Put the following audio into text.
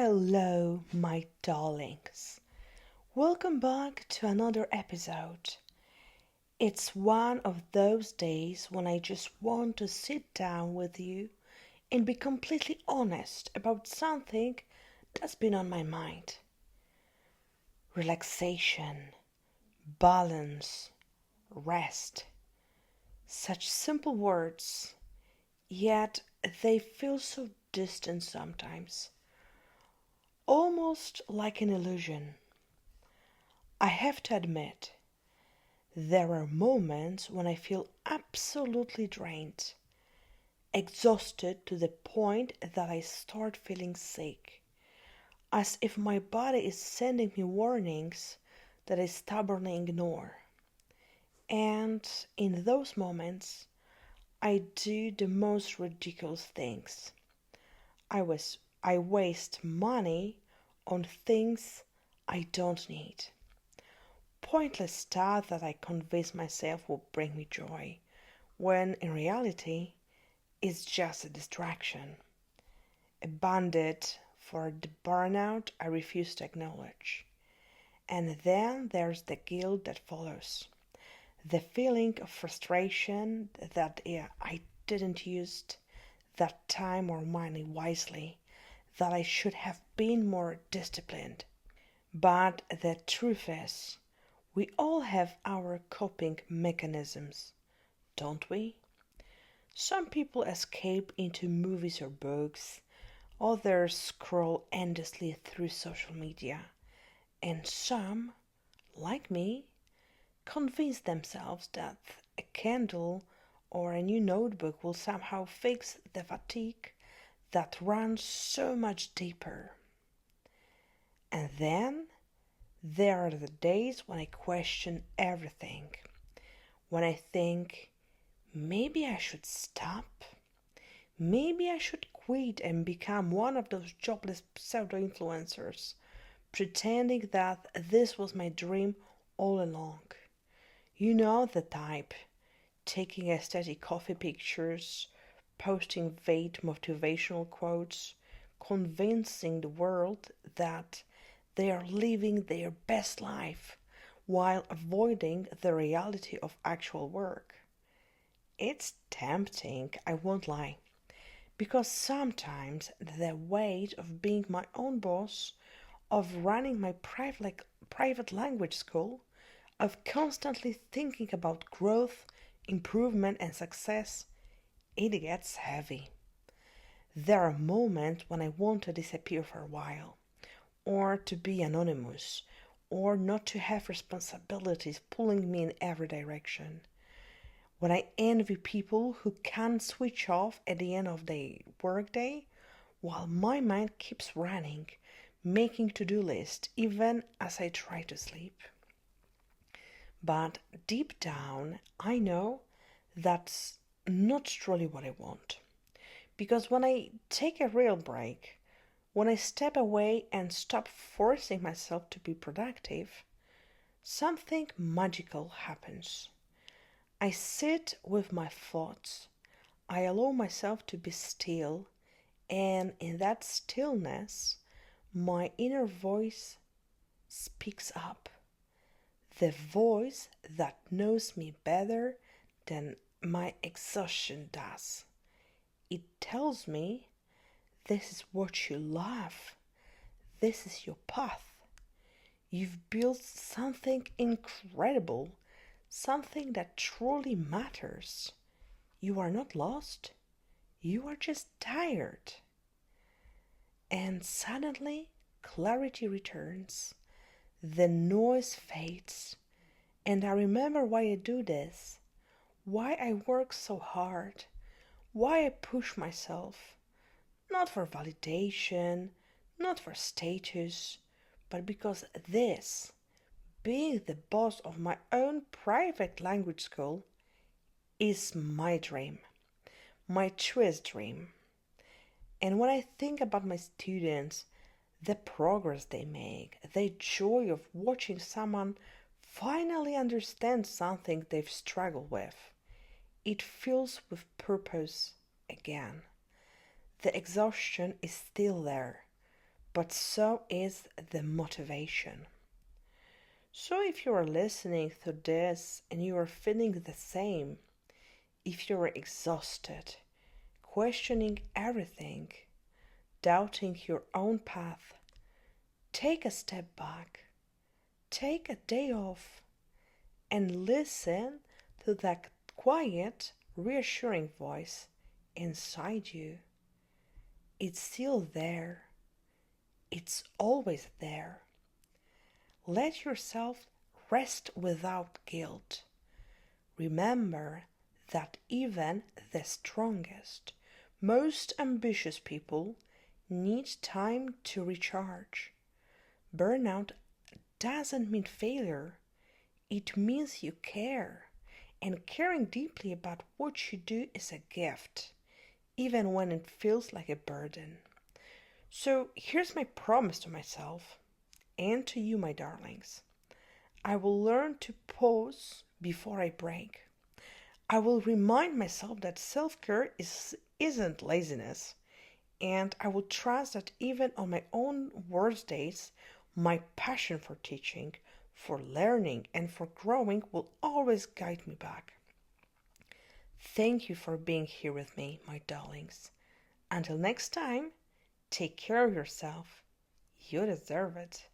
Hello, my darlings. Welcome back to another episode. It's one of those days when I just want to sit down with you and be completely honest about something that's been on my mind. Relaxation, balance, rest. Such simple words, yet they feel so distant sometimes, almost like an illusion. I have to admit, there are moments when I feel absolutely drained, exhausted to the point that I start feeling sick, as if my body is sending me warnings that I stubbornly ignore. And in those moments, I do the most ridiculous things. I waste money on things I don't need. Pointless stuff that I convince myself will bring me joy, when in reality it's just a distraction, a bandit for the burnout I refuse to acknowledge. And then there's the guilt that follows, the feeling of frustration that I didn't use that time or money wisely, that I should have been more disciplined. But the truth is, we all have our coping mechanisms, don't we? Some people escape into movies or books, others scroll endlessly through social media, and some, like me, convince themselves that a candle or a new notebook will somehow fix the fatigue that runs so much deeper. And then there are the days when I question everything, when I think maybe I should stop, maybe I should quit and become one of those jobless pseudo influencers, pretending that this was my dream all along. You know the type, taking aesthetic coffee pictures, posting vague motivational quotes, convincing the world that they are living their best life while avoiding the reality of actual work. It's tempting, I won't lie, because sometimes the weight of being my own boss, of running my private language school, of constantly thinking about growth, improvement, and success, it gets heavy. There are moments when I want to disappear for a while, or to be anonymous, or not to have responsibilities pulling me in every direction. When I envy people who can switch off at the end of the workday, while my mind keeps running, making to-do lists even as I try to sleep. But deep down, I know that's not truly what I want. Because when I take a real break, when I step away and stop forcing myself to be productive, something magical happens. I sit with my thoughts. I allow myself to be still, and in that stillness, my inner voice speaks up. The voice that knows me better than my exhaustion does. It tells me, this is what you love. This is your path. You've built something incredible, something that truly matters. You are not lost. You are just tired. And suddenly, clarity returns. The noise fades. And I remember why I do this, why I work so hard, why I push myself. Not for validation, not for status, but because this, being the boss of my own private language school, is my dream, my truest dream. And when I think about my students, the progress they make, the joy of watching someone finally understand something they've struggled with, it fills with purpose again. The exhaustion is still there, but so is the motivation. So if you are listening to this and you are feeling the same, if you are exhausted, questioning everything, doubting your own path, take a step back, take a day off, and listen to that quiet, reassuring voice inside you. It's still there. It's always there. Let yourself rest without guilt. Remember that even the strongest, most ambitious people need time to recharge. Burnout doesn't mean failure, it means you care. And caring deeply about what you do is a gift, even when it feels like a burden. So here's my promise to myself and to you, my darlings. I will learn to pause before I break. I will remind myself that self-care isn't laziness, and I will trust that even on my own worst days, my passion for teaching, for learning, and for growing will always guide me back. Thank you for being here with me, my darlings. Until next time, take care of yourself. You deserve it.